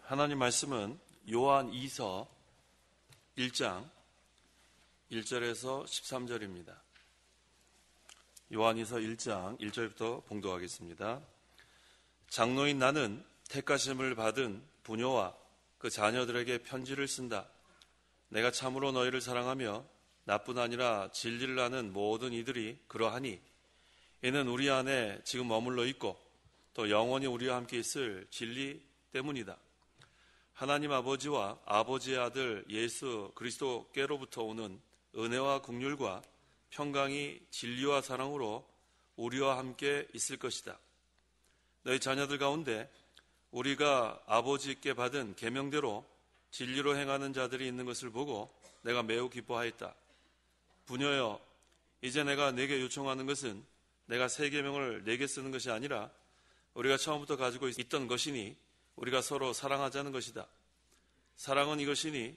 하나님 말씀은 요한 2서 1장 1절에서 13절입니다. 요한 2서 1장 1절부터 봉독하겠습니다. 장로인 나는 택하심을 받은 부녀와 그 자녀들에게 편지를 쓴다. 내가 참으로 너희를 사랑하며 나뿐 아니라 진리를 아는 모든 이들이 그러하니 이는 우리 안에 지금 머물러 있고 또 영원히 우리와 함께 있을 진리 때문이다. 하나님 아버지와 아버지의 아들 예수 그리스도께로부터 오는 은혜와 긍휼과 평강이 진리와 사랑으로 우리와 함께 있을 것이다. 너희 자녀들 가운데 우리가 아버지께 받은 계명대로 진리로 행하는 자들이 있는 것을 보고 내가 매우 기뻐하였다. 부녀여, 이제 내가 네게 요청하는 것은 내가 새 계명을 네게 쓰는 것이 아니라 우리가 처음부터 가지고 있던 것이니 우리가 서로 사랑하자는 것이다. 사랑은 이것이니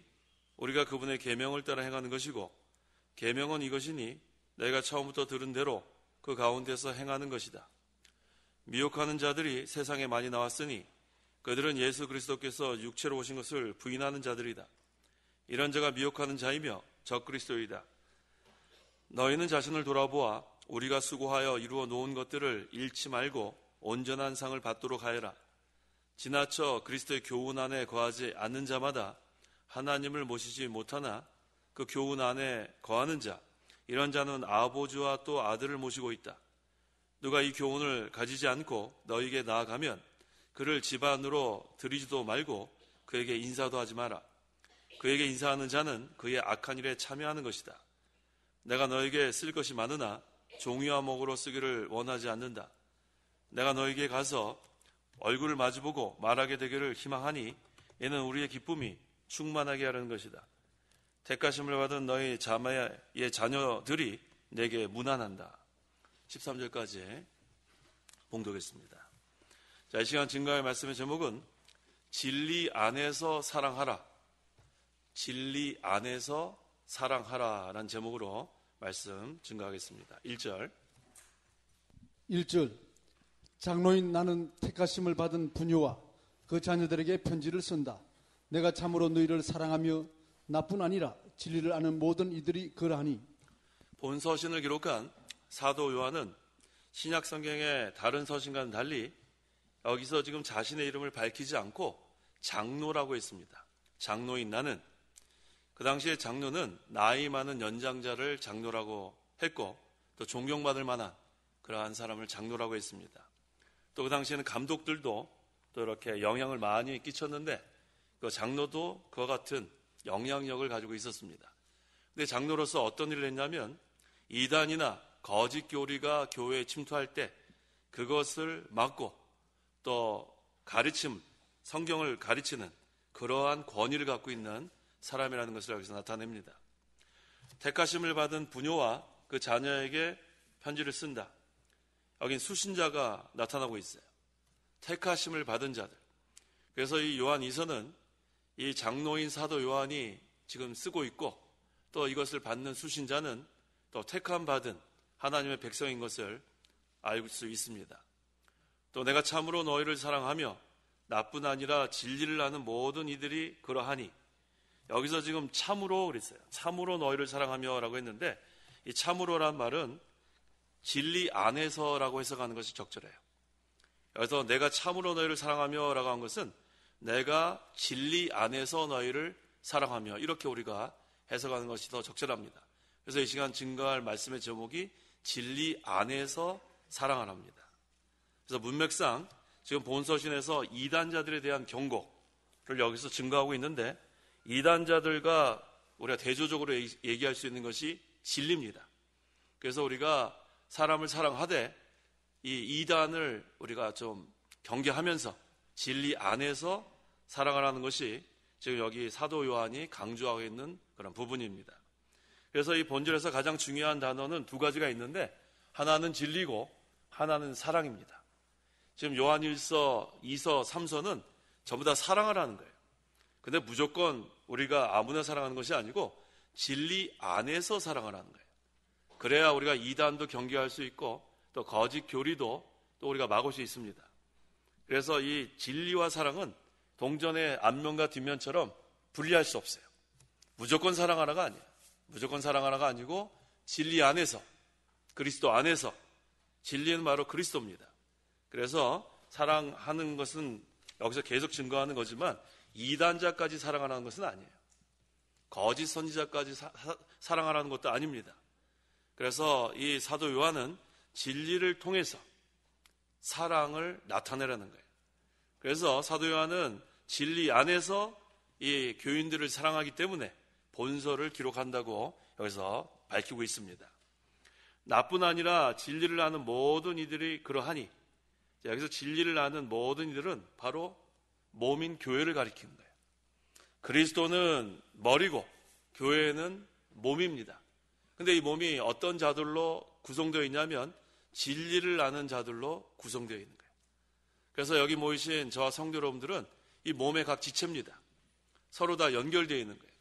우리가 그분의 계명을 따라 행하는 것이고 계명은 이것이니 너희가 처음부터 들은 대로 그 가운데서 행하는 것이다. 미혹하는 자들이 세상에 많이 나왔으니 그들은 예수 그리스도께서 육체로 오신 것을 부인하는 자들이다. 이런 자가 미혹하는 자이며 적그리스도이다. 너희는 자신을 돌아보아 우리가 수고하여 이루어 놓은 것들을 잃지 말고 온전한 상을 받도록 하여라. 지나쳐 그리스도의 교훈 안에 거하지 않는 자마다 하나님을 모시지 못하나 그 교훈 안에 거하는 자, 이런 자는 아버지와 또 아들을 모시고 있다. 누가 이 교훈을 가지지 않고 너희에게 나아가면 그를 집안으로 들이지도 말고 그에게 인사도 하지 마라. 그에게 인사하는 자는 그의 악한 일에 참여하는 것이다. 내가 너에게 쓸 것이 많으나 종이와 목으로 쓰기를 원하지 않는다. 내가 너에게 가서 얼굴을 마주보고 말하게 되기를 희망하니 이는 우리의 기쁨이 충만하게 하려는 것이다. 택하심을 받은 너희 자매의 자녀들이 내게 문안한다. 13절까지 봉독했습니다. 자, 이 시간 증거의 말씀의 제목은 진리 안에서 사랑하라. 진리 안에서 사랑하라 라는 제목으로 말씀 증거하겠습니다. 1절 장로인 나는 택하심을 받은 부녀와 그 자녀들에게 편지를 쓴다. 내가 참으로 너희를 사랑하며 나뿐 아니라 진리를 아는 모든 이들이 그러하니. 본 서신을 기록한 사도 요한은 신약 성경의 다른 서신과는 달리 여기서 지금 자신의 이름을 밝히지 않고 장로라고 했습니다. 장로인 나는. 그 당시에 장로는 나이 많은 연장자를 장로라고 했고 또 존경받을 만한 그러한 사람을 장로라고 했습니다. 또 그 당시에는 감독들도 또 이렇게 영향을 많이 끼쳤는데 그 장로도 그와 같은 영향력을 가지고 있었습니다. 근데 장로로서 어떤 일을 했냐면 이단이나 거짓 교리가 교회에 침투할 때 그것을 막고 또 가르침, 성경을 가르치는 그러한 권위를 갖고 있는 사람이라는 것을 여기서 나타냅니다. 택하심을 받은 부녀와 그 자녀에게 편지를 쓴다. 여긴 수신자가 나타나고 있어요. 택하심을 받은 자들. 그래서 이 요한 2서는 이 장로인 사도 요한이 지금 쓰고 있고 또 이것을 받는 수신자는 또 택함 받은 하나님의 백성인 것을 알 수 있습니다. 또 내가 참으로 너희를 사랑하며 나뿐 아니라 진리를 아는 모든 이들이 그러하니. 여기서 지금 참으로 그랬어요. 참으로 너희를 사랑하며 라고 했는데 이 참으로란 말은 진리 안에서라고 해석하는 것이 적절해요. 그래서 내가 참으로 너희를 사랑하며 라고 한 것은 내가 진리 안에서 너희를 사랑하며 이렇게 우리가 해석하는 것이 더 적절합니다. 그래서 이 시간 증거할 말씀의 제목이 진리 안에서 사랑하랍니다. 그래서 문맥상 지금 본서신에서 이단자들에 대한 경고를 여기서 증거하고 있는데 이단자들과 우리가 대조적으로 얘기할 수 있는 것이 진리입니다. 그래서 우리가 사람을 사랑하되 이 이단을 우리가 좀 경계하면서 진리 안에서 사랑하라는 것이 지금 여기 사도 요한이 강조하고 있는 그런 부분입니다. 그래서 이 본절에서 가장 중요한 단어는 두 가지가 있는데 하나는 진리고 하나는 사랑입니다. 지금 요한 1서, 2서, 3서는 전부 다 사랑하라는 거예요. 근데 무조건 우리가 아무나 사랑하는 것이 아니고 진리 안에서 사랑하라는 거예요. 그래야 우리가 이단도 경계할 수 있고 또 거짓 교리도 또 우리가 막을 수 있습니다. 그래서 이 진리와 사랑은 동전의 앞면과 뒷면처럼 분리할 수 없어요. 무조건 사랑하라가 아니에요. 무조건 사랑하라가 아니고 진리 안에서, 그리스도 안에서, 진리는 바로 그리스도입니다. 그래서 사랑하는 것은 여기서 계속 증거하는 거지만 이단자까지 사랑하라는 것은 아니에요. 거짓 선지자까지 사랑하라는 것도 아닙니다. 그래서 이 사도 요한은 진리를 통해서 사랑을 나타내라는 거예요. 그래서 사도 요한은 진리 안에서 이 교인들을 사랑하기 때문에 본서를 기록한다고 여기서 밝히고 있습니다. 나뿐 아니라 진리를 아는 모든 이들이 그러하니, 여기서 진리를 아는 모든 이들은 바로 몸인 교회를 가리키는 거예요. 그리스도는 머리고 교회는 몸입니다. 근데 이 몸이 어떤 자들로 구성되어 있냐면 진리를 아는 자들로 구성되어 있는 거예요. 그래서 여기 모이신 저와 성도 여러분들은 이 몸의 각 지체입니다. 서로 다 연결되어 있는 거예요.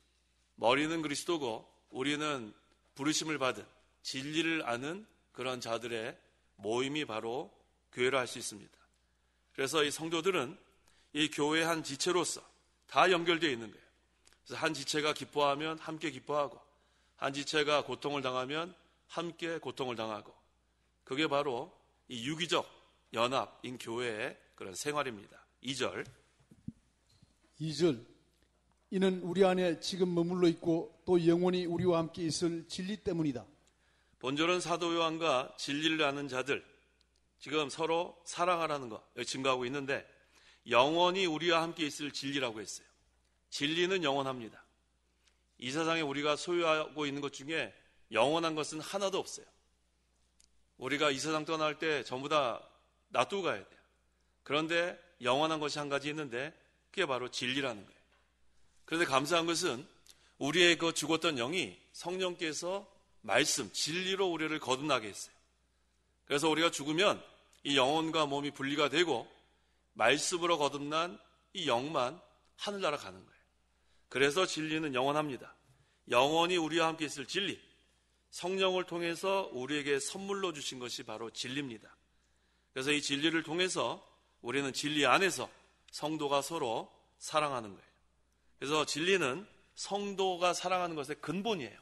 머리는 그리스도고 우리는 부르심을 받은 진리를 아는 그런 자들의 모임이 바로 교회라 할 수 있습니다. 그래서 이 성도들은 이 교회의 한 지체로서 다 연결되어 있는 거예요. 그래서 한 지체가 기뻐하면 함께 기뻐하고, 한 지체가 고통을 당하면 함께 고통을 당하고, 그게 바로 이 유기적 연합인 교회의 그런 생활입니다. 2절. 이는 우리 안에 지금 머물러 있고 또 영원히 우리와 함께 있을 진리 때문이다. 본절은 사도 요한과 진리를 아는 자들, 지금 서로 사랑하라는 거 증거하고 있는데, 영원히 우리와 함께 있을 진리라고 했어요. 진리는 영원합니다. 이 세상에 우리가 소유하고 있는 것 중에 영원한 것은 하나도 없어요. 우리가 이 세상 떠날 때 전부 다 놔두고 가야 돼요. 그런데 영원한 것이 한 가지 있는데 그게 바로 진리라는 거예요. 그런데 감사한 것은 우리의 그 죽었던 영이 성령께서 말씀, 진리로 우리를 거듭나게 했어요. 그래서 우리가 죽으면 이 영혼과 몸이 분리가 되고 말씀으로 거듭난 이 영만 하늘나라 가는 거예요. 그래서 진리는 영원합니다. 영원히 우리와 함께 있을 진리, 성령을 통해서 우리에게 선물로 주신 것이 바로 진리입니다. 그래서 이 진리를 통해서 우리는 진리 안에서 성도가 서로 사랑하는 거예요. 그래서 진리는 성도가 사랑하는 것의 근본이에요.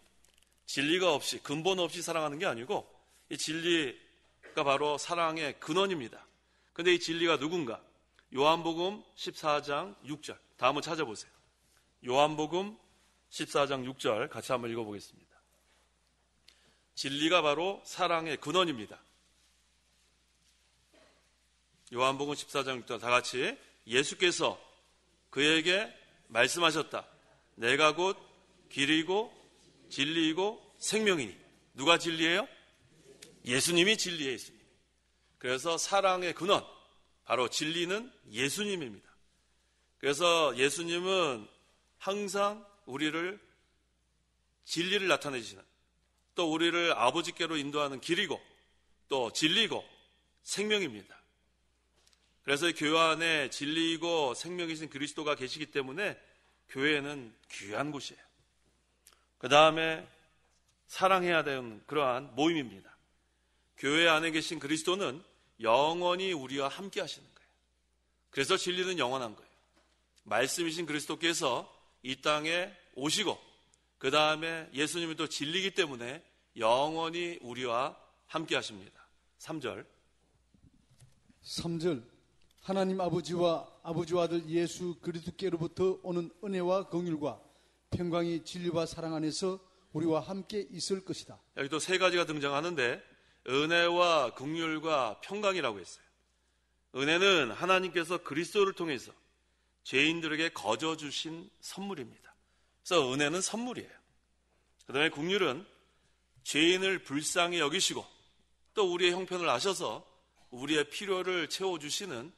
진리가 없이, 근본 없이 사랑하는 게 아니고 이 진리가 바로 사랑의 근원입니다. 그런데 이 진리가 누군가? 요한복음 14장 6절 다 한번 찾아보세요. 요한복음 14장 6절 같이 한번 읽어보겠습니다. 진리가 바로 사랑의 근원입니다. 요한복음 14장 6절 다 같이. 예수께서 그에게 말씀하셨다. 내가 곧 길이고 진리이고 생명이니. 누가 진리예요? 예수님이 진리예요. 예수님. 그래서 사랑의 근원, 바로 진리는 예수님입니다. 그래서 예수님은 항상 우리를 진리를 나타내시는, 또 우리를 아버지께로 인도하는 길이고 또 진리고 생명입니다. 그래서 교회 안에 진리이고 생명이신 그리스도가 계시기 때문에 교회는 귀한 곳이에요. 그 다음에 사랑해야 되는 그러한 모임입니다. 교회 안에 계신 그리스도는 영원히 우리와 함께 하시는 거예요. 그래서 진리는 영원한 거예요. 말씀이신 그리스도께서 이 땅에 오시고 그 다음에 예수님이 또 진리이기 때문에 영원히 우리와 함께 하십니다. 3절. 하나님 아버지와 아버지 아들 예수 그리스도께로부터 오는 은혜와 긍휼과 평강이 진리와 사랑 안에서 우리와 함께 있을 것이다. 여기 또 세 가지가 등장하는데 은혜와 긍휼과 평강이라고 했어요. 은혜는 하나님께서 그리스도를 통해서 죄인들에게 거저 주신 선물입니다. 그래서 은혜는 선물이에요. 그 다음에 긍휼은 죄인을 불쌍히 여기시고 또 우리의 형편을 아셔서 우리의 필요를 채워주시는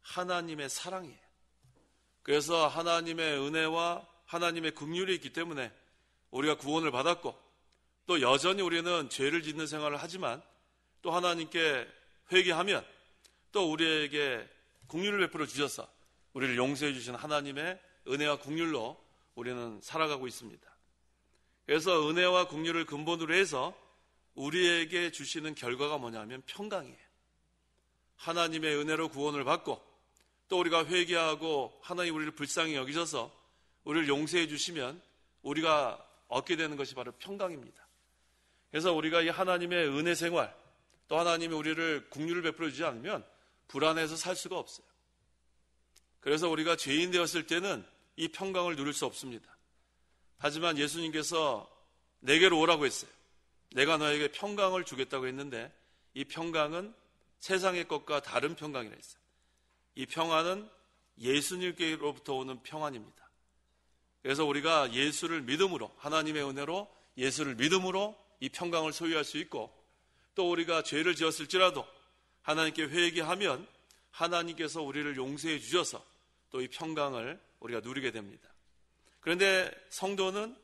하나님의 사랑이에요. 그래서 하나님의 은혜와 하나님의 긍휼이 있기 때문에 우리가 구원을 받았고 또 여전히 우리는 죄를 짓는 생활을 하지만 또 하나님께 회개하면 또 우리에게 긍휼을 베풀어 주셔서 우리를 용서해 주시는 하나님의 은혜와 긍휼로 우리는 살아가고 있습니다. 그래서 은혜와 긍휼을 근본으로 해서 우리에게 주시는 결과가 뭐냐면 평강이에요. 하나님의 은혜로 구원을 받고 또 우리가 회개하고 하나님 우리를 불쌍히 여기셔서 우리를 용서해 주시면 우리가 얻게 되는 것이 바로 평강입니다. 그래서 우리가 이 하나님의 은혜 생활, 또 하나님이 우리를 긍휼을 베풀어 주지 않으면 불안해서 살 수가 없어요. 그래서 우리가 죄인 되었을 때는 이 평강을 누릴 수 없습니다. 하지만 예수님께서 내게로 오라고 했어요. 내가 너에게 평강을 주겠다고 했는데 이 평강은 세상의 것과 다른 평강이라 했어요. 이 평안은 예수님께로부터 오는 평안입니다. 그래서 우리가 예수를 믿음으로, 하나님의 은혜로 예수를 믿음으로 이 평강을 소유할 수 있고, 또 우리가 죄를 지었을지라도 하나님께 회개하면 하나님께서 우리를 용서해 주셔서 또 이 평강을 우리가 누리게 됩니다. 그런데 성도는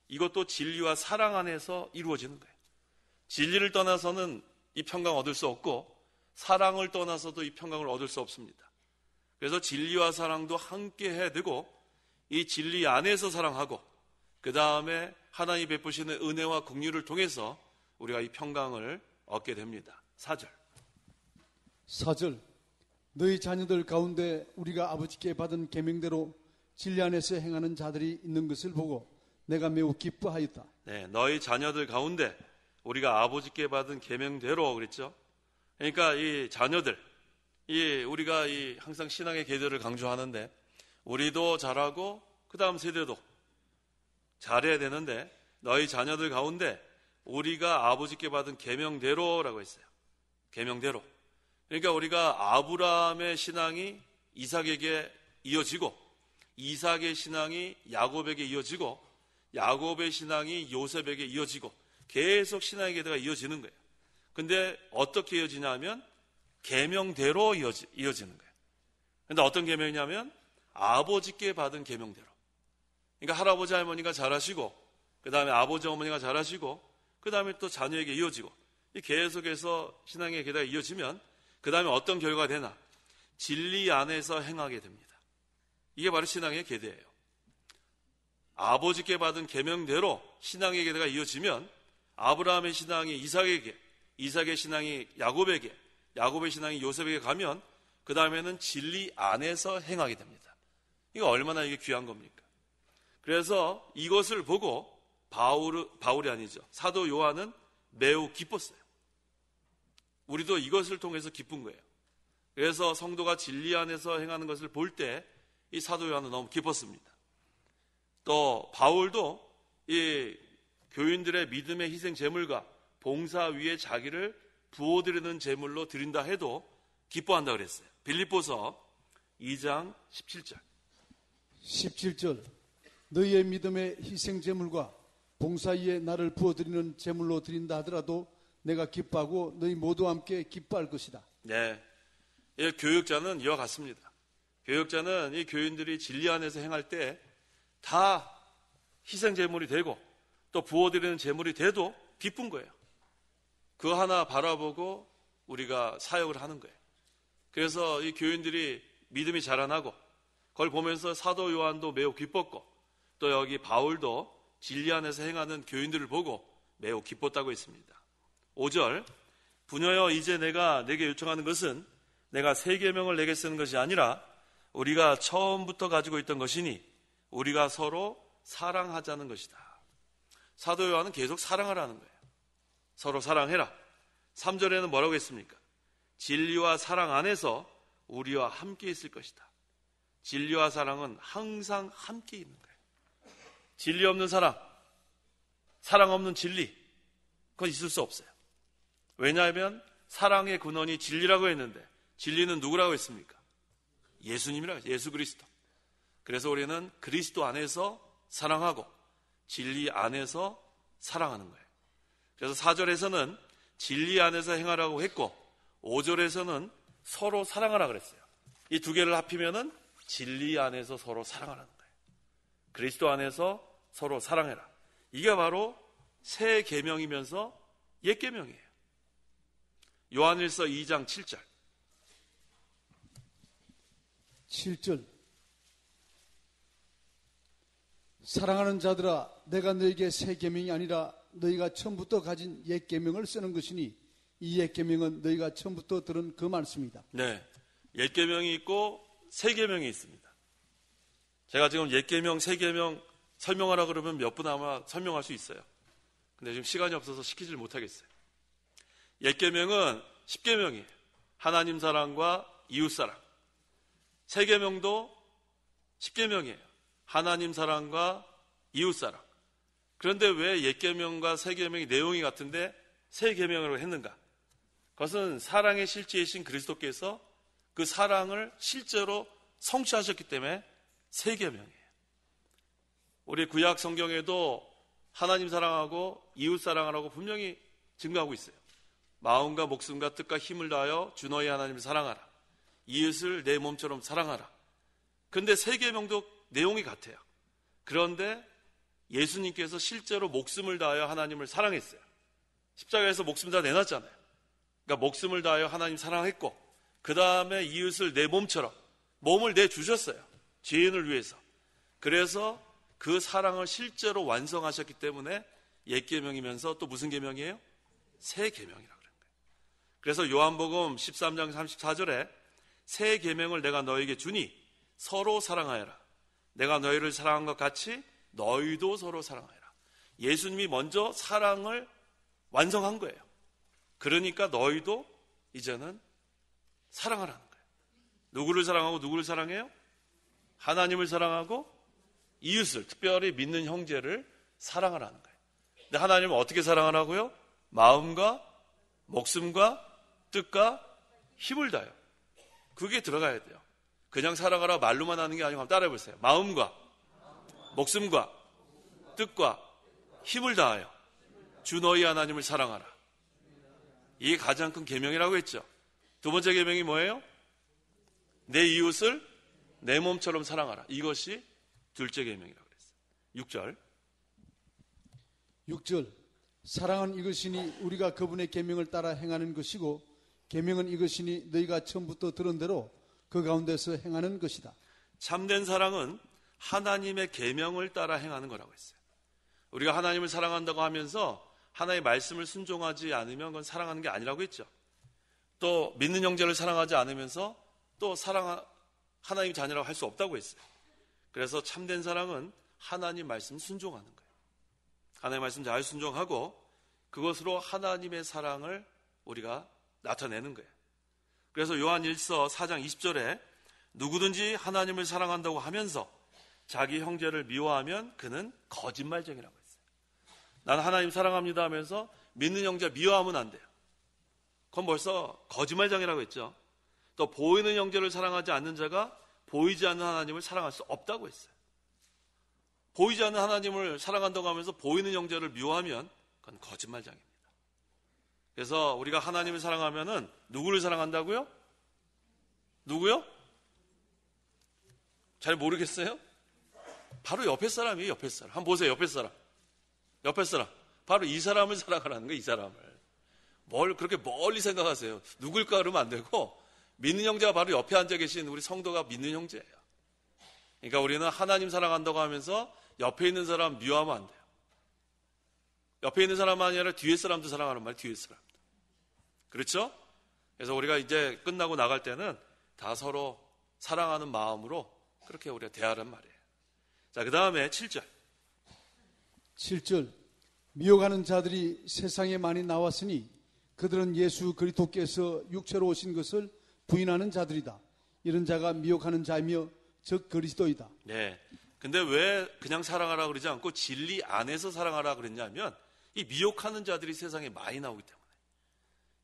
이것도 진리와 사랑 안에서 이루어지는 거예요. 진리를 떠나서는 이 평강 얻을 수 없고 사랑을 떠나서도 이 평강을 얻을 수 없습니다. 그래서 진리와 사랑도 함께 해야 되고, 이 진리 안에서 사랑하고 그 다음에 하나님이 베푸시는 은혜와 긍휼을 통해서 우리가 이 평강을 얻게 됩니다. 4절. 4절. 너희 자녀들 가운데 우리가 아버지께 받은 계명대로 진리 안에서 행하는 자들이 있는 것을 보고 내가 매우 기뻐하였다. 네, 너희 자녀들 가운데 우리가 아버지께 받은 계명대로 그랬죠. 그러니까 이 자녀들, 우리가 항상 신앙의 계절을 강조하는데 우리도 잘하고 그 다음 세대도 잘해야 되는데 너희 자녀들 가운데 우리가 아버지께 받은 계명대로라고 했어요. 계명대로. 그러니까 우리가 아브라함의 신앙이 이삭에게 이어지고 이삭의 신앙이 야곱에게 이어지고 야곱의 신앙이 요셉에게 이어지고 계속 신앙의 계대가 이어지는 거예요. 근데 어떻게 이어지냐 하면 계명대로 이어지는 거예요. 근데 어떤 계명이냐면 아버지께 받은 계명대로. 그러니까 할아버지 할머니가 잘하시고 그 다음에 아버지 어머니가 잘하시고 그 다음에 또 자녀에게 이어지고 계속해서 신앙의 계대가 이어지면 그 다음에 어떤 결과가 되나? 진리 안에서 행하게 됩니다. 이게 바로 신앙의 계대예요. 아버지께 받은 계명대로 신앙의 계대가 이어지면 아브라함의 신앙이 이삭에게, 이삭의 신앙이 야곱에게, 야곱의 신앙이 요셉에게 가면 그 다음에는 진리 안에서 행하게 됩니다. 이거 얼마나 이게 귀한 겁니까? 그래서 이것을 보고 바울이 아니죠. 사도 요한은 매우 기뻤어요. 우리도 이것을 통해서 기쁜 거예요. 그래서 성도가 진리 안에서 행하는 것을 볼 때 이 사도 요한은 너무 기뻤습니다. 또 바울도 이 교인들의 믿음의 희생 제물과 봉사 위에 자기를 부어드리는 제물로 드린다 해도 기뻐한다 그랬어요. 빌립보서 2장 17절. 17절. 너희의 믿음의 희생 제물과 봉사 위에 나를 부어드리는 제물로 드린다 하더라도 내가 기뻐하고 너희 모두 함께 기뻐할 것이다. 네, 교역자는 이와 같습니다. 교역자는 이 교인들이 진리 안에서 행할 때 다 희생 제물이 되고 또 부어드리는 제물이 돼도 기쁜 거예요. 그거 하나 바라보고 우리가 사역을 하는 거예요. 그래서 이 교인들이 믿음이 자라나고 그걸 보면서 사도 요한도 매우 기뻤고 또 여기 바울도 진리 안에서 행하는 교인들을 보고 매우 기뻤다고 했습니다. 5절. 부녀여 이제 내가 내게 요청하는 것은 내가 새 계명을 내게 쓰는 것이 아니라 우리가 처음부터 가지고 있던 것이니 우리가 서로 사랑하자는 것이다. 사도 요한은 계속 사랑하라는 거예요. 서로 사랑해라. 3절에는 뭐라고 했습니까? 진리와 사랑 안에서 우리와 함께 있을 것이다. 진리와 사랑은 항상 함께 있는 거예요. 진리 없는 사랑, 사랑 없는 진리, 그건 있을 수 없어요. 왜냐하면 사랑의 근원이 진리라고 했는데 진리는 누구라고 했습니까? 예수님이라고 했어요. 예수 그리스도. 그래서 우리는 그리스도 안에서 사랑하고 진리 안에서 사랑하는 거예요. 그래서 4절에서는 진리 안에서 행하라고 했고 5절에서는 서로 사랑하라 그랬어요. 이 두 개를 합히면은 진리 안에서 서로 사랑하라는 거예요. 그리스도 안에서 서로 사랑해라. 이게 바로 새 계명이면서 옛 계명이에요. 요한일서 2장 7절. 7절. 사랑하는 자들아 내가 너에게 새 계명이 아니라 너희가 처음부터 가진 옛 계명을 쓰는 것이니 이 옛 계명은 너희가 처음부터 들은 그 말씀이다. 네, 옛 계명이 있고 세 계명이 있습니다. 제가 지금 옛 계명, 새 계명 설명하라 그러면 몇 분 아마 설명할 수 있어요. 근데 지금 시간이 없어서 시키질 못하겠어요. 옛 계명은 10계명이에요. 하나님 사랑과 이웃 사랑. 새 계명도 10계명이에요. 하나님 사랑과 이웃 사랑. 그런데 왜 옛 계명과 새 계명이 내용이 같은데 새 계명이라고 했는가? 그것은 사랑의 실제이신 그리스도께서 그 사랑을 실제로 성취하셨기 때문에 새 계명이에요. 우리 구약 성경에도 하나님 사랑하고 이웃 사랑하라고 분명히 증거하고 있어요. 마음과 목숨과 뜻과 힘을 다하여 주 너희 하나님을 사랑하라. 이웃을 내 몸처럼 사랑하라. 그런데 새 계명도 내용이 같아요. 그런데 예수님께서 실제로 목숨을 다하여 하나님을 사랑했어요. 십자가에서 목숨 다 내놨잖아요. 그러니까 목숨을 다하여 하나님 사랑했고 그 다음에 이웃을 내 몸처럼 몸을 내주셨어요. 죄인을 위해서. 그래서 그 사랑을 실제로 완성하셨기 때문에 옛 계명이면서 또 무슨 계명이에요? 새 계명이라고 그런 거예요. 그래서 요한복음 13장 34절에 새 계명을 내가 너에게 주니 서로 사랑하여라. 내가 너희를 사랑한 것 같이 너희도 서로 사랑하여라. 예수님이 먼저 사랑을 완성한 거예요. 그러니까 너희도 이제는 사랑하라는 거예요. 누구를 사랑하고 누구를 사랑해요? 하나님을 사랑하고 이웃을, 특별히 믿는 형제를 사랑하라는 거예요. 근데 하나님은 어떻게 사랑하라고요? 마음과 목숨과 뜻과 힘을 다요. 그게 들어가야 돼요. 그냥 사랑하라 말로만 하는 게 아니고 한번 따라해 보세요. 마음과 목숨과 뜻과 힘을 다하여 주 너희 하나님을 사랑하라. 이게 가장 큰 계명이라고 했죠. 두 번째 계명이 뭐예요? 내 이웃을 내 몸처럼 사랑하라. 이것이 둘째 계명이라고 그랬어요. 6절 사랑은 이것이니 우리가 그분의 계명을 따라 행하는 것이고 계명은 이것이니 너희가 처음부터 들은 대로 그 가운데서 행하는 것이다. 참된 사랑은 하나님의 계명을 따라 행하는 거라고 했어요. 우리가 하나님을 사랑한다고 하면서 하나님의 말씀을 순종하지 않으면 그건 사랑하는 게 아니라고 했죠. 또 믿는 형제를 사랑하지 않으면서 또 하나님 자녀라고 할 수 없다고 했어요. 그래서 참된 사랑은 하나님 말씀 순종하는 거예요. 하나님 말씀 잘 순종하고 그것으로 하나님의 사랑을 우리가 나타내는 거예요. 그래서 요한 1서 4장 20절에 누구든지 하나님을 사랑한다고 하면서 자기 형제를 미워하면 그는 거짓말쟁이라고 했어요. 나는 하나님 사랑합니다 하면서 믿는 형제 미워하면 안 돼요. 그건 벌써 거짓말쟁이라고 했죠. 또 보이는 형제를 사랑하지 않는 자가 보이지 않는 하나님을 사랑할 수 없다고 했어요. 보이지 않는 하나님을 사랑한다고 하면서 보이는 형제를 미워하면 그건 거짓말쟁이입니다. 그래서 우리가 하나님을 사랑하면은 누구를 사랑한다고요? 누구요? 잘 모르겠어요? 바로 옆에 사람이에요. 옆에 사람. 한번 보세요. 옆에 사람. 옆에 사람. 바로 이 사람을 사랑하라는 거예요. 이 사람을. 뭘 그렇게 멀리 생각하세요. 누굴까 그러면 안 되고 믿는 형제가 바로 옆에 앉아 계신 우리 성도가 믿는 형제예요. 그러니까 우리는 하나님 사랑한다고 하면서 옆에 있는 사람 미워하면 안 돼요. 옆에 있는 사람만 아니라 뒤에 사람도 사랑하는 말 뒤에 사람. 그렇죠? 그래서 우리가 이제 끝나고 나갈 때는 다 서로 사랑하는 마음으로 그렇게 우리가 대하란 말이에요. 자, 그 다음에 7절. 미혹하는 자들이 세상에 많이 나왔으니 그들은 예수 그리스도께서 육체로 오신 것을 부인하는 자들이다. 이런 자가 미혹하는 자이며 즉 그리스도이다. 네. 근데 왜 그냥 사랑하라 그러지 않고 진리 안에서 사랑하라 그랬냐면 이 미혹하는 자들이 세상에 많이 나오기 때문에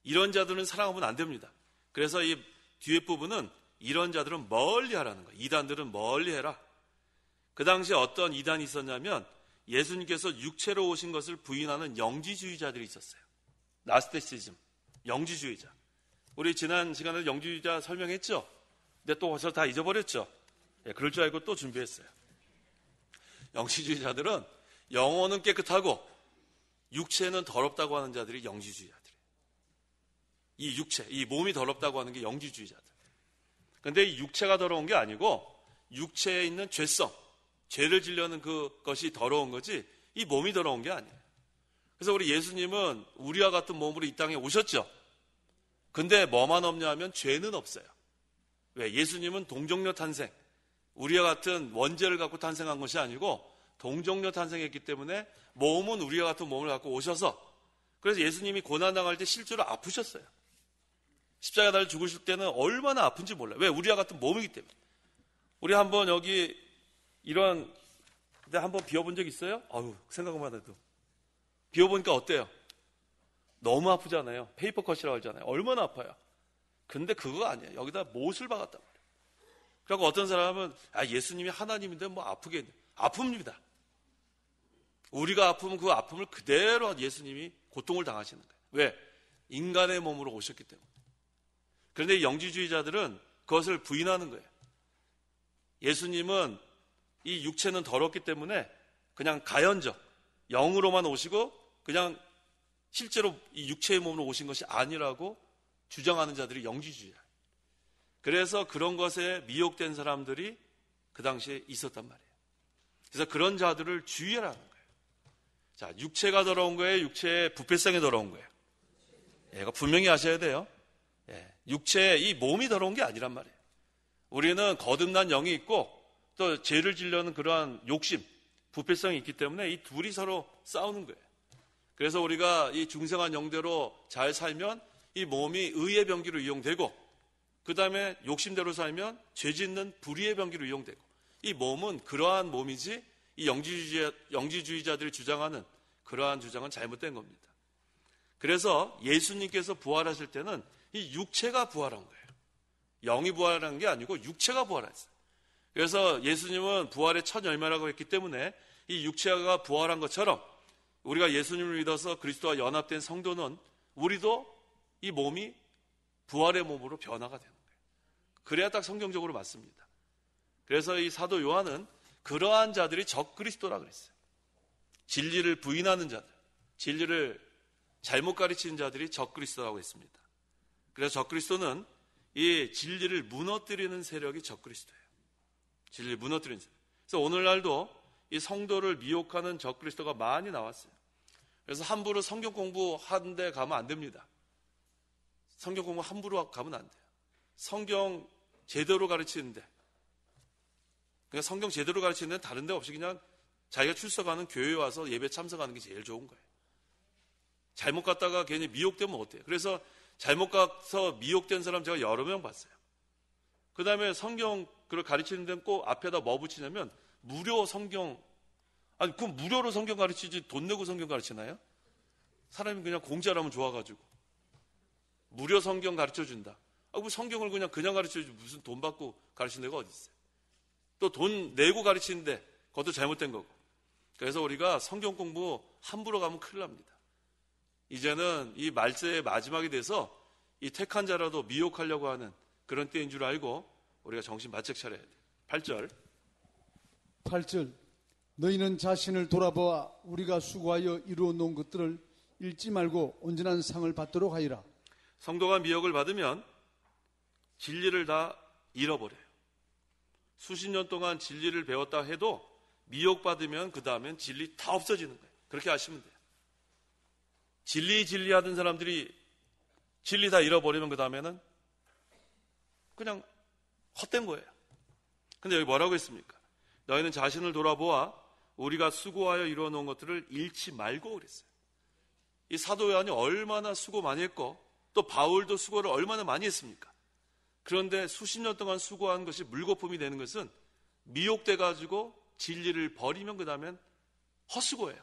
이런 자들은 사랑하면 안 됩니다. 그래서 이 뒤에 부분은 이런 자들은 멀리 하라는 거예요. 이단들은 멀리 해라. 그 당시에 어떤 이단이 있었냐면 예수님께서 육체로 오신 것을 부인하는 영지주의자들이 있었어요. 나스티시즘, 영지주의자. 우리 지난 시간에 영지주의자 설명했죠? 근데 또 벌써 다 잊어버렸죠? 예, 그럴 줄 알고 또 준비했어요. 영지주의자들은 영혼은 깨끗하고 육체는 더럽다고 하는 자들이 영지주의자들이에요. 이 육체, 이 몸이 더럽다고 하는 게 영지주의자들. 그런데 이 육체가 더러운 게 아니고 육체에 있는 죄성, 죄를 지려는 그것이 더러운 거지 이 몸이 더러운 게 아니에요. 그래서 우리 예수님은 우리와 같은 몸으로 이 땅에 오셨죠. 근데 뭐만 없냐 하면 죄는 없어요. 왜? 예수님은 동정녀 탄생, 우리와 같은 원죄를 갖고 탄생한 것이 아니고 동정녀 탄생했기 때문에 몸은 우리와 같은 몸을 갖고 오셔서, 그래서 예수님이 고난당할 때 실제로 아프셨어요. 십자가 달려 죽으실 때는 얼마나 아픈지 몰라요. 왜? 우리와 같은 몸이기 때문에. 우리 한번 여기 이런 데 한번 비워본 적 있어요? 아유, 생각만 해도. 비워보니까 어때요? 너무 아프잖아요. 페이퍼 컷이라고 하잖아요. 얼마나 아파요. 근데 그거 아니에요. 여기다 못을 박았단 말이에요. 그리고 어떤 사람은 예수님이 하나님인데 뭐 아프겠냐. 아픕니다. 우리가 아프면 그 아픔을 그대로 예수님이 고통을 당하시는 거예요. 왜? 인간의 몸으로 오셨기 때문에. 그런데 영지주의자들은 그것을 부인하는 거예요. 예수님은 이 육체는 더럽기 때문에 그냥 가연적, 영으로만 오시고 그냥 실제로 이 육체의 몸으로 오신 것이 아니라고 주장하는 자들이 영지주의야. 그래서 그런 것에 미혹된 사람들이 그 당시에 있었단 말이에요. 그래서 그런 자들을 주의하라는 거예요. 자, 육체가 더러운 거예요? 육체의 부패성이 더러운 거예요? 이거 분명히 아셔야 돼요. 육체, 이 몸이 더러운 게 아니란 말이에요. 우리는 거듭난 영이 있고 또 죄를 지려는 그러한 욕심, 부패성이 있기 때문에 이 둘이 서로 싸우는 거예요. 그래서 우리가 이 중생한 영대로 잘 살면 이 몸이 의의 병기로 이용되고, 그 다음에 욕심대로 살면 죄 짓는 불의의 병기로 이용되고, 이 몸은 그러한 몸이지 이 영지주의자들이 주장하는 그러한 주장은 잘못된 겁니다. 그래서 예수님께서 부활하실 때는 이 육체가 부활한 거예요. 영이 부활한 게 아니고 육체가 부활했어요. 그래서 예수님은 부활의 첫 열매라고 했기 때문에 이 육체가 부활한 것처럼 우리가 예수님을 믿어서 그리스도와 연합된 성도는 우리도 이 몸이 부활의 몸으로 변화가 되는 거예요. 그래야 딱 성경적으로 맞습니다. 그래서 이 사도 요한은 그러한 자들이 적그리스도라 그랬어요. 진리를 부인하는 자들, 진리를 잘못 가르치는 자들이 적그리스도라고 했습니다. 그래서 적그리스도는 이 진리를 무너뜨리는 세력이 적그리스도예요. 진리를 무너뜨리는 세력. 그래서 오늘날도 이 성도를 미혹하는 적그리스도가 많이 나왔어요. 그래서 함부로 성경 공부하는 데 가면 안 됩니다. 성경 공부 함부로 가면 안 돼요. 성경 제대로 가르치는데, 그러니까 성경 제대로 가르치는 데는 다른 데 없이 그냥 자기가 출석하는 교회에 와서 예배 참석하는 게 제일 좋은 거예요. 잘못 갔다가 괜히 미혹되면 어때요? 그래서 잘못 가서 미혹된 사람 제가 여러 명 봤어요. 그 다음에 성경 그걸 가르치는 데는 꼭 앞에다 뭐 붙이냐면 무료 성경, 아니 그럼 무료로 성경 가르치지 돈 내고 성경 가르치나요? 사람이 그냥 공짜로 하면 좋아가지고 무료 성경 가르쳐준다. 그 성경을 그냥 가르쳐주지 무슨 돈 받고 가르치는 데가 어디 있어요? 또 돈 내고 가르치는데 그것도 잘못된 거고. 그래서 우리가 성경 공부 함부로 가면 큰일 납니다. 이제는 이 말세의 마지막이 돼서 이 택한 자라도 미혹하려고 하는 그런 때인 줄 알고 우리가 정신 바짝 차려야 돼요. 8절 너희는 자신을 돌아보아 우리가 수고하여 이루어 놓은 것들을 잃지 말고 온전한 상을 받도록 하리라. 성도가 미혹을 받으면 진리를 다 잃어버려요. 수십 년 동안 진리를 배웠다 해도 미혹받으면 그 다음엔 진리 다 없어지는 거예요. 그렇게 아시면 돼요. 진리 하던 사람들이 진리 다 잃어버리면 그 다음에는 그냥 헛된 거예요. 근데 여기 뭐라고 했습니까? 너희는 자신을 돌아보아 우리가 수고하여 이루어 놓은 것들을 잃지 말고 그랬어요. 이 사도 요한이 얼마나 수고 많이 했고 또 바울도 수고를 얼마나 많이 했습니까? 그런데 수십 년 동안 수고한 것이 물거품이 되는 것은 미혹돼 가지고 진리를 버리면 그 다음엔 헛수고예요.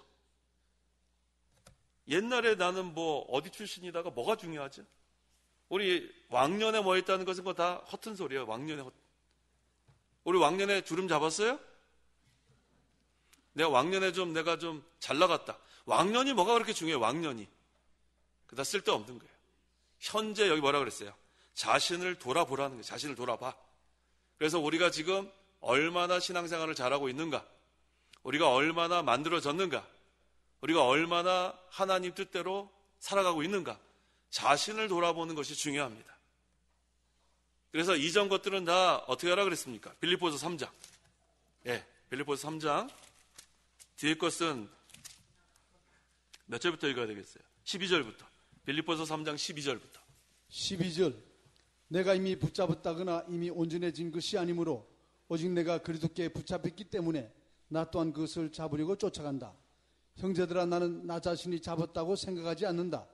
옛날에 나는 뭐 어디 출신이다가 뭐가 중요하죠? 우리 왕년에 뭐 했다는 것은 그거 다 허튼 소리예요. 왕년에 우리 왕년에 주름 잡았어요? 내가 좀 잘 나갔다. 왕년이 뭐가 그렇게 중요해요? 왕년이. 그다 쓸데없는 거예요. 현재 여기 뭐라 그랬어요? 자신을 돌아보라는 거예요. 자신을 돌아봐. 그래서 우리가 지금 얼마나 신앙생활을 잘하고 있는가? 우리가 얼마나 만들어졌는가? 우리가 얼마나 하나님 뜻대로 살아가고 있는가? 자신을 돌아보는 것이 중요합니다. 그래서 이전 것들은 다 어떻게 하라 그랬습니까? 빌립보서 3장. 빌립보서 3장. 뒤에 것은 몇 절부터 읽어야 되겠어요? 12절부터. 빌립보서 3장 12절부터. 12절 내가 이미 붙잡았다거나 이미 온전해진 것이 아니므로 오직 내가 그리스도께 붙잡혔기 때문에 나 또한 그것을 잡으려고 쫓아간다. 형제들아, 나는 나 자신이 잡았다고 생각하지 않는다.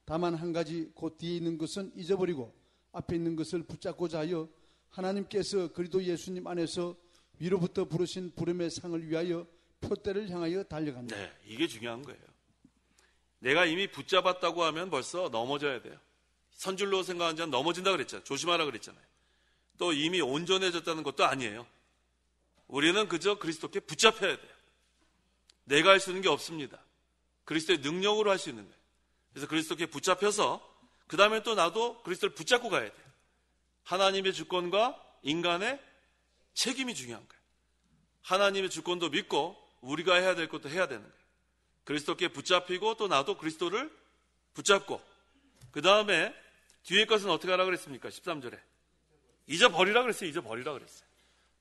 다만 한 가지 곧 뒤에 있는 것은 잊어버리고 앞에 있는 것을 붙잡고자 하여 하나님께서 그리스도 예수님 안에서 위로부터 부르신 부름의 상을 위하여 표대를 향하여 달려간다. 네, 이게 중요한 거예요. 내가 이미 붙잡았다고 하면 벌써 넘어져야 돼요. 선줄로 생각한 자는 넘어진다 그랬잖아요. 조심하라 그랬잖아요. 또 이미 온전해졌다는 것도 아니에요. 우리는 그저 그리스도께 붙잡혀야 돼요. 내가 할 수 있는 게 없습니다. 그리스도의 능력으로 할 수 있는 거예요. 그래서 그리스도께 붙잡혀서 그 다음에 또 나도 그리스도를 붙잡고 가야 돼요. 하나님의 주권과 인간의 책임이 중요한 거예요. 하나님의 주권도 믿고 우리가 해야 될 것도 해야 되는 거예요. 그리스도께 붙잡히고 또 나도 그리스도를 붙잡고 그 다음에 뒤에 것은 어떻게 하라 그랬습니까? 13절에 잊어버리라 그랬어요. 잊어버리라 그랬어요.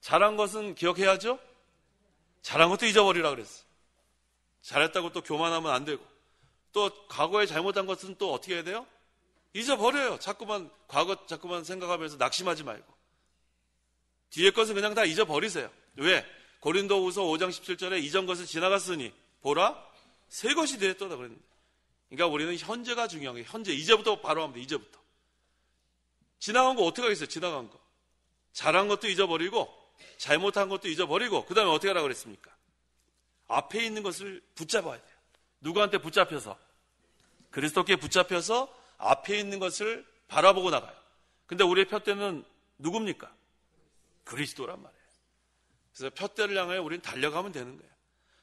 잘한 것은 기억해야죠. 잘한 것도 잊어버리라 그랬어요. 잘했다고 또 교만하면 안 되고 또 과거에 잘못한 것은 또 어떻게 해야 돼요? 잊어버려요. 과거 자꾸만 생각하면서 낙심하지 말고 뒤에 것은 그냥 다 잊어버리세요. 왜? 고린도후서 5장 17절에 이전 것은 지나갔으니 보라 새 것이 되었다 그랬는데, 그러니까 우리는 현재가 중요한 거예요. 현재, 이제부터 바로 하면 돼. 이제부터 지나간 거 어떻게 하겠어요? 지나간 거 잘한 것도 잊어버리고 잘못한 것도 잊어버리고 그 다음에 어떻게 하라고 그랬습니까? 앞에 있는 것을 붙잡아야 돼요. 누구한테 붙잡혀서? 그리스도께 붙잡혀서 앞에 있는 것을 바라보고 나가요. 근데 우리의 푯대는 누굽니까? 그리스도란 말이에요. 그래서 푯대를 향하여 우리는 달려가면 되는 거예요.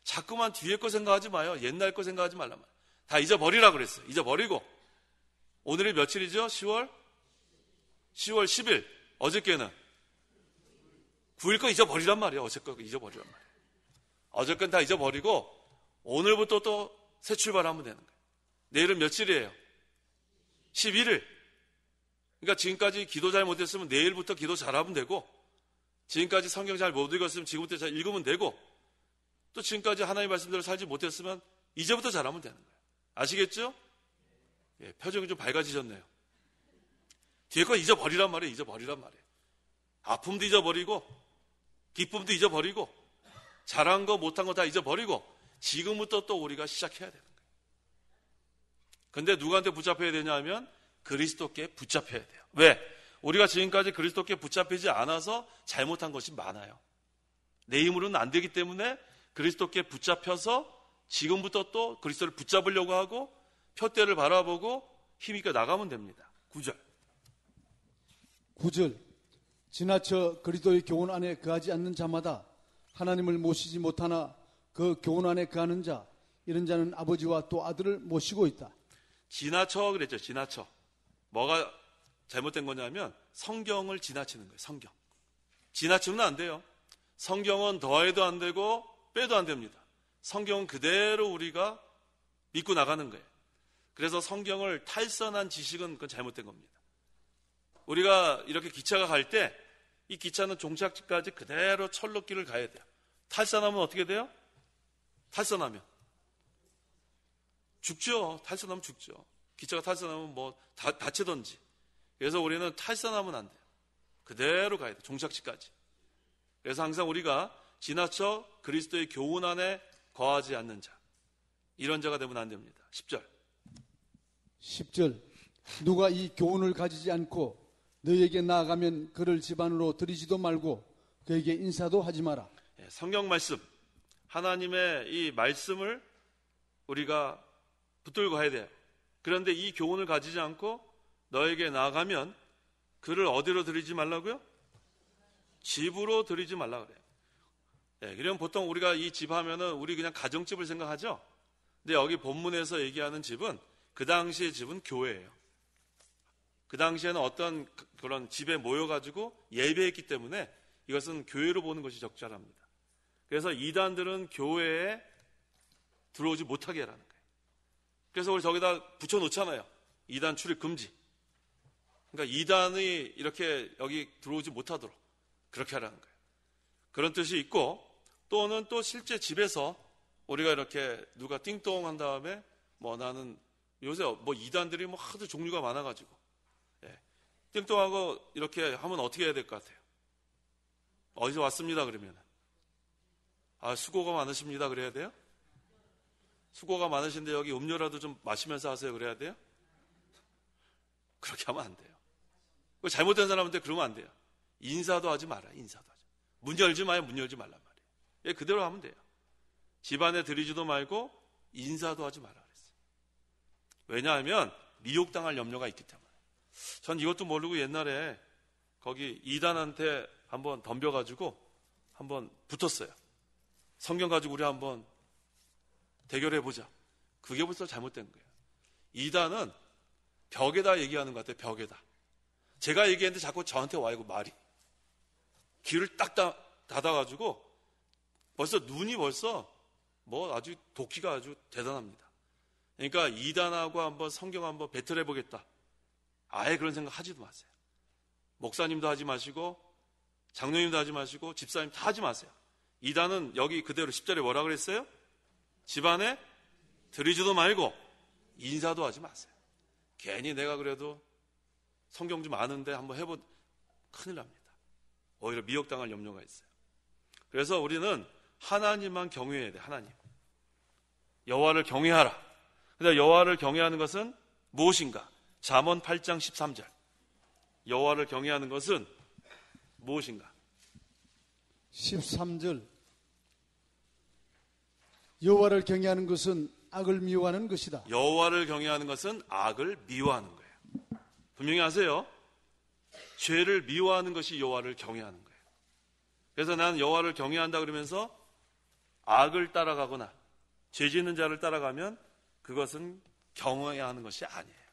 자꾸만 뒤에 거 생각하지 마요. 옛날 거 생각하지 말란 말이에요. 다 잊어버리라 그랬어요. 잊어버리고 오늘이 며칠이죠? 10월 10일. 어저께는 9일 거 잊어버리란 말이에요. 어제 거 잊어버리란 말이에요. 어제 건 다 잊어버리고 오늘부터 또 새 출발하면 되는 거예요. 내일은 며칠이에요? 11일. 그러니까 지금까지 기도 잘 못했으면 내일부터 기도 잘하면 되고, 지금까지 성경 잘 못 읽었으면 지금부터 잘 읽으면 되고, 또 지금까지 하나님의 말씀대로 살지 못했으면 이제부터 잘하면 되는 거예요. 아시겠죠? 예, 표정이 좀 밝아지셨네요. 뒤에 거 잊어버리란 말이에요. 잊어버리란 말이에요. 아픔도 잊어버리고 기쁨도 잊어버리고 잘한 거 못한 거 다 잊어버리고 지금부터 또 우리가 시작해야 되는 거예요. 근데 누구한테 붙잡혀야 되냐 하면 그리스도께 붙잡혀야 돼요. 왜? 우리가 지금까지 그리스도께 붙잡히지 않아서 잘못한 것이 많아요. 내 힘으로는 안 되기 때문에 그리스도께 붙잡혀서 지금부터 또 그리스도를 붙잡으려고 하고 푯대를 바라보고 힘있게 나가면 됩니다. 9절. 지나쳐 그리스도의 교훈 안에 거하지 않는 자마다 하나님을 모시지 못하나 그 교훈 안에 거하는 자, 이런 자는 아버지와 또 아들을 모시고 있다. 지나쳐 그랬죠. 지나쳐. 뭐가 잘못된 거냐면 성경을 지나치는 거예요. 성경. 지나치면 안 돼요. 성경은 더해도 안 되고 빼도 안 됩니다. 성경은 그대로 우리가 믿고 나가는 거예요. 그래서 성경을 탈선한 지식은 그건 잘못된 겁니다. 우리가 이렇게 기차가 갈 때 이 기차는 종착지까지 그대로 철로길을 가야 돼요. 탈선하면 어떻게 돼요? 탈선하면 죽죠. 탈선하면 죽죠. 기차가 탈선하면 뭐 다치던지. 그래서 우리는 탈선하면 안 돼요. 그대로 가야 돼요. 종착지까지. 그래서 항상 우리가 지나쳐 그리스도의 교훈 안에 거하지 않는 자, 이런 자가 되면 안 됩니다. 10절. 누가 이 교훈을 가지지 않고 너희에게 나아가면 그를 집안으로 들이지도 말고 그에게 인사도 하지 마라. 성경 말씀, 하나님의 이 말씀을 우리가 붙들고 가야 돼요. 그런데 이 교훈을 가지지 않고 너에게 나아가면 그를 어디로 들이지 말라고요? 집으로 들이지 말라 그래요. 그럼 보통 우리가 이 집 하면은 우리 그냥 가정집을 생각하죠. 근데 여기 본문에서 얘기하는 집은 그 당시의 집은 교회예요. 그 당시에는 어떤 그런 집에 모여가지고 예배했기 때문에 이것은 교회로 보는 것이 적절합니다. 그래서 이단들은 교회에 들어오지 못하게 하라는 거예요. 그래서 우리 저기다 붙여놓잖아요. 이단 출입 금지. 그러니까 이단이 이렇게 여기 들어오지 못하도록 그렇게 하라는 거예요. 그런 뜻이 있고, 또는 또 실제 집에서 우리가 이렇게 누가 띵동 한 다음에 뭐 나는 요새 뭐 이단들이 뭐 하도 종류가 많아가지고 띵동하고 이렇게 하면 어떻게 해야 될 것 같아요? 어디서 왔습니다 그러면 수고가 많으십니다 그래야 돼요? 수고가 많으신데 여기 음료라도 좀 마시면서 하세요 그래야 돼요? 그렇게 하면 안 돼요. 잘못된 사람한테 그러면 안 돼요. 인사도 하지 마라. 인사도 하지. 문 열지 마요. 문 열지 말란 말이에요. 예, 그대로 하면 돼요. 집안에 들이지도 말고 인사도 하지 마라 그랬어요. 왜냐하면 미혹당할 염려가 있기 때문에. 전 이것도 모르고 옛날에 거기 이단한테 한번 덤벼가지고 한번 붙었어요. 성경 가지고 우리 한번 대결해보자. 그게 벌써 잘못된 거예요. 이단은 벽에다 얘기하는 것 같아요. 벽에다. 제가 얘기했는데 자꾸 저한테 와 이거 말이. 귀를 딱 닫아가지고 벌써 눈이 벌써 뭐 아주 도끼가 아주 대단합니다. 그러니까 이단하고 한번 성경 한번 배틀해보겠다. 아예 그런 생각 하지도 마세요. 목사님도 하지 마시고 장로님도 하지 마시고 집사님 다 하지 마세요. 이단은 여기 그대로 10절에 뭐라 그랬어요? 집안에 들이지도 말고 인사도 하지 마세요. 괜히 내가 그래도 성경 좀 아는데 한번 큰일 납니다. 오히려 미혹당할 염려가 있어요. 그래서 우리는 하나님만 경외해야 돼. 하나님. 여호와를 경외하라. 근데 여호와를 경외하는 것은 무엇인가? 잠언 8장 13절. 여호와를 경외하는 것은 무엇인가? 13절. 여호와를 경외하는 것은 악을 미워하는 것이다. 여호와를 경외하는 것은 악을 미워하는 거예요. 분명히 아세요. 죄를 미워하는 것이 여호와를 경외하는 거예요. 그래서 난 여호와를 경외한다 그러면서 악을 따라가거나 죄 짓는 자를 따라가면 그것은 경외하는 것이 아니에요.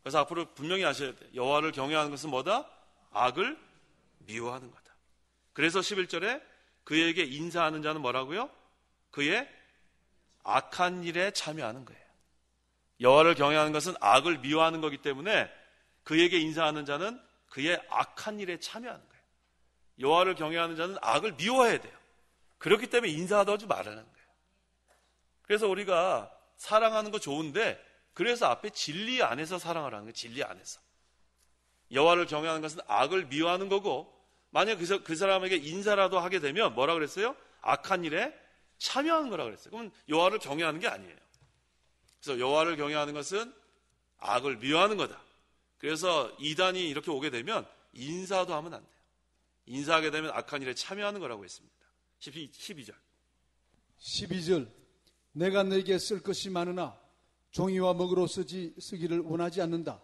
그래서 앞으로 분명히 아셔야 돼요. 여호와를 경외하는 것은 뭐다? 악을 미워하는 거다. 그래서 11절에 그에게 인사하는 자는 뭐라고요? 그의 악한 일에 참여하는 거예요. 여호와를 경외하는 것은 악을 미워하는 거기 때문에 그에게 인사하는 자는 그의 악한 일에 참여하는 거예요. 여호와를 경외하는 자는 악을 미워해야 돼요. 그렇기 때문에 인사하다 하지 말라는 거예요. 그래서 우리가 사랑하는 거 좋은데 그래서 앞에 진리 안에서 사랑을 하는 거예요. 진리 안에서. 여호와를 경외하는 것은 악을 미워하는 거고 만약 그 사람에게 인사라도 하게 되면 뭐라 그랬어요? 악한 일에 참여하는 거라 그랬어요. 그러면 여호와를 경외하는 게 아니에요. 그래서 여호와를 경외하는 것은 악을 미워하는 거다. 그래서 이단이 이렇게 오게 되면 인사도 하면 안 돼요. 인사하게 되면 악한 일에 참여하는 거라고 했습니다. 12절. 12절. 내가 너에게 쓸 것이 많으나 종이와 먹으로 쓰기를 원하지 않는다.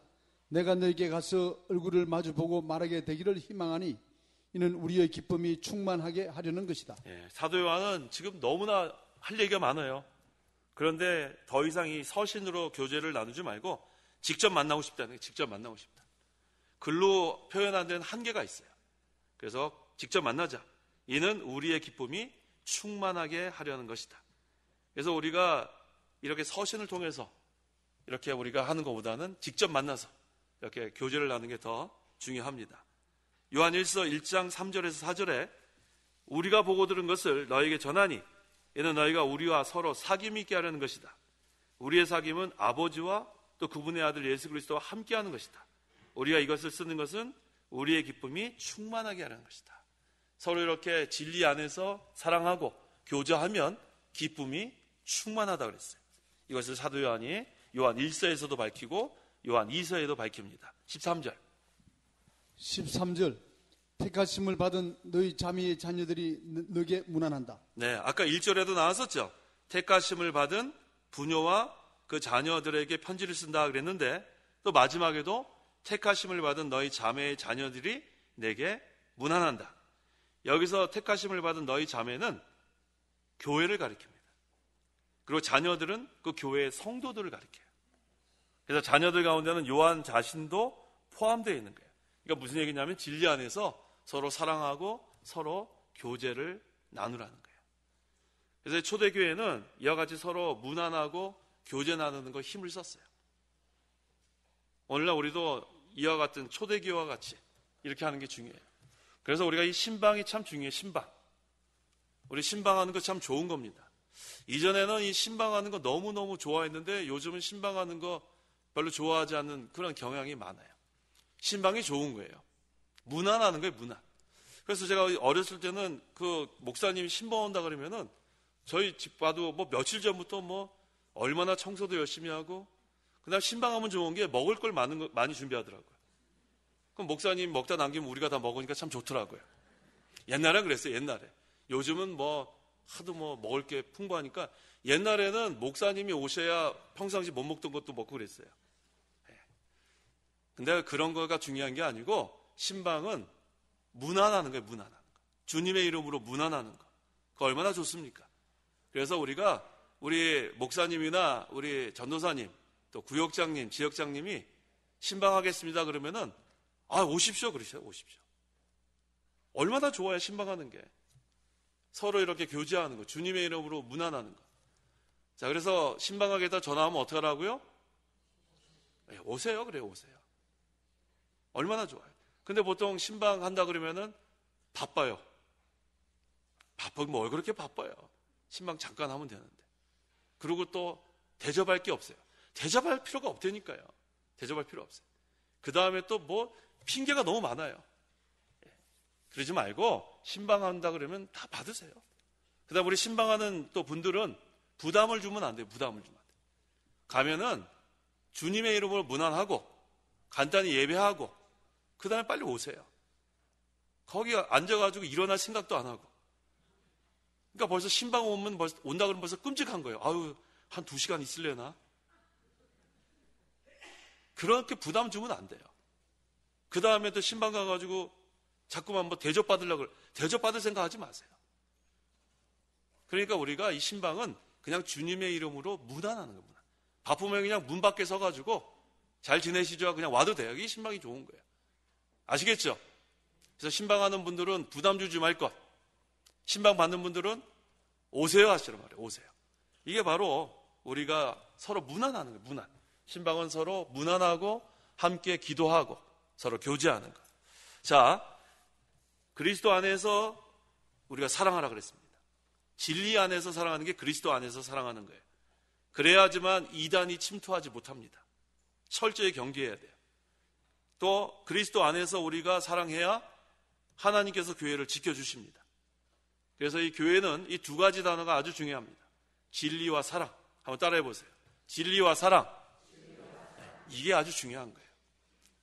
내가 너에게 가서 얼굴을 마주보고 말하게 되기를 희망하니 이는 우리의 기쁨이 충만하게 하려는 것이다. 사도 요한은 지금 너무나 할 얘기가 많아요. 그런데 더 이상 이 서신으로 교제를 나누지 말고 직접 만나고 싶다는 게 직접 만나고 싶다. 글로 표현 안 되는 한계가 있어요. 그래서 직접 만나자. 이는 우리의 기쁨이 충만하게 하려는 것이다. 그래서 우리가 이렇게 서신을 통해서 이렇게 우리가 하는 것보다는 직접 만나서 이렇게 교제를 나누는 게 더 중요합니다. 요한 1서 1장 3절에서 4절에 우리가 보고 들은 것을 너에게 전하니 이는 너희가 우리와 서로 사귐이 있게 하려는 것이다. 우리의 사귐은 아버지와 또 그분의 아들 예수 그리스도와 함께하는 것이다. 우리가 이것을 쓰는 것은 우리의 기쁨이 충만하게 하려는 것이다. 서로 이렇게 진리 안에서 사랑하고 교제하면 기쁨이 충만하다고 그랬어요. 이것을 사도 요한이 요한 1서에서도 밝히고 요한 2서에도 밝힙니다. 13절. 13절. 택하심을 받은 너희 자매의 자녀들이 너에게 문안한다. 네, 아까 1절에도 나왔었죠. 택하심을 받은 부녀와 그 자녀들에게 편지를 쓴다 그랬는데 또 마지막에도 택하심을 받은 너희 자매의 자녀들이 내게 문안한다. 여기서 택하심을 받은 너희 자매는 교회를 가리킵니다. 그리고 자녀들은 그 교회의 성도들을 가리켜요. 그래서 자녀들 가운데는 요한 자신도 포함되어 있는 거예요. 그러니까 무슨 얘기냐면 진리 안에서 서로 사랑하고 서로 교제를 나누라는 거예요. 그래서 초대교회는 이와 같이 서로 문안하고 교제 나누는 거 힘을 썼어요. 오늘날 우리도 이와 같은 초대교회와 같이 이렇게 하는 게 중요해요. 그래서 우리가 이 신방이 참 중요해요. 신방. 우리 신방하는 거 참 좋은 겁니다. 이전에는 이 신방하는 거 너무너무 좋아했는데 요즘은 신방하는 거 별로 좋아하지 않는 그런 경향이 많아요. 신방이 좋은 거예요. 무난하는 거예요, 무난. 그래서 제가 어렸을 때는 그 목사님이 신방 온다 그러면은 저희 집 봐도 뭐 며칠 전부터 뭐 얼마나 청소도 열심히 하고, 그다음 신방하면 좋은 게 먹을 걸 많이 준비하더라고요. 그럼 목사님 먹다 남기면 우리가 다 먹으니까 참 좋더라고요. 옛날엔 그랬어요, 옛날에. 요즘은 뭐 하도 뭐 먹을 게 풍부하니까, 옛날에는 목사님이 오셔야 평상시 못 먹던 것도 먹고 그랬어요. 근데 그런 거가 중요한 게 아니고, 신방은 무난하는 거예요, 무난한 거. 주님의 이름으로 무난하는 거. 그거 얼마나 좋습니까? 그래서 우리가 우리 목사님이나 우리 전도사님, 또 구역장님, 지역장님이 신방하겠습니다 그러면은 오십시오 그러셔요. 오십시오. 얼마나 좋아요, 신방하는 게. 서로 이렇게 교제하는 거, 주님의 이름으로 무난하는 거. 자, 그래서 신방하겠다 전화하면 어떡하라고요? 오세요. 그래요, 오세요. 얼마나 좋아요. 근데 보통 신방한다 그러면은 바빠요. 바쁘면 뭘 그렇게 바빠요. 신방 잠깐 하면 되는데. 그리고 또 대접할 게 없어요. 대접할 필요가 없다니까요. 대접할 필요 없어요. 그 다음에 또 뭐 핑계가 너무 많아요. 그러지 말고 신방한다 그러면 다 받으세요. 그 다음에 우리 신방하는 또 분들은 부담을 주면 안 돼요. 부담을 주면 안 돼요. 가면은 주님의 이름으로 문안하고 간단히 예배하고 그 다음에 빨리 오세요. 거기 앉아가지고 일어날 생각도 안 하고. 그러니까 벌써 신방 오면 온다 그러면 벌써 끔찍한 거예요. 아유, 한 2시간 있을래나? 그렇게 부담 주면 안 돼요. 그 다음에 또 신방 가가지고 자꾸만 뭐 대접받으려고, 대접받을 생각 하지 마세요. 그러니까 우리가 이 신방은 그냥 주님의 이름으로 무난하는 거예요. 무난. 바쁘면 그냥 문 밖에 서가지고 잘 지내시죠? 그냥 와도 돼요. 이게 신방이 좋은 거예요. 아시겠죠? 그래서 신방하는 분들은 부담 주지 말 것. 신방 받는 분들은 오세요 하시란 말이에요. 오세요. 이게 바로 우리가 서로 무난하는 거예요. 무난. 신방은 서로 무난하고 함께 기도하고 서로 교제하는 것. 자, 그리스도 안에서 우리가 사랑하라 그랬습니다. 진리 안에서 사랑하는 게 그리스도 안에서 사랑하는 거예요. 그래야지만 이단이 침투하지 못합니다. 철저히 경계해야 돼요. 또 그리스도 안에서 우리가 사랑해야 하나님께서 교회를 지켜주십니다. 그래서 이 교회는 이 두 가지 단어가 아주 중요합니다. 진리와 사랑. 한번 따라해 보세요. 진리와 사랑. 이게 아주 중요한 거예요.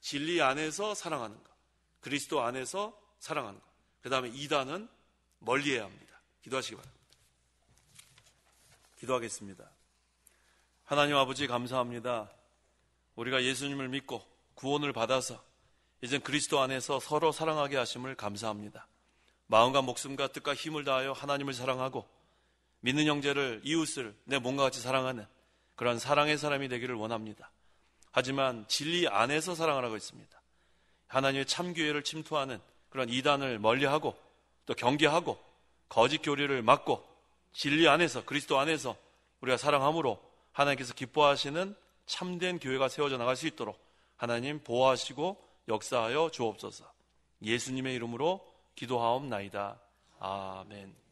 진리 안에서 사랑하는 것. 그리스도 안에서 사랑하는 것. 그 다음에 이단은 멀리해야 합니다. 기도하시기 바랍니다. 기도하겠습니다. 하나님 아버지 감사합니다. 우리가 예수님을 믿고 구원을 받아서 이젠 그리스도 안에서 서로 사랑하게 하심을 감사합니다. 마음과 목숨과 뜻과 힘을 다하여 하나님을 사랑하고 믿는 형제를, 이웃을 내 몸과 같이 사랑하는 그런 사랑의 사람이 되기를 원합니다. 하지만 진리 안에서 사랑하라고 했습니다. 하나님의 참교회를 침투하는 그런 이단을 멀리하고 또 경계하고 거짓 교리를 막고 진리 안에서, 그리스도 안에서 우리가 사랑함으로 하나님께서 기뻐하시는 참된 교회가 세워져 나갈 수 있도록 하나님 보호하시고 역사하여 주옵소서. 예수님의 이름으로 기도하옵나이다. 아멘.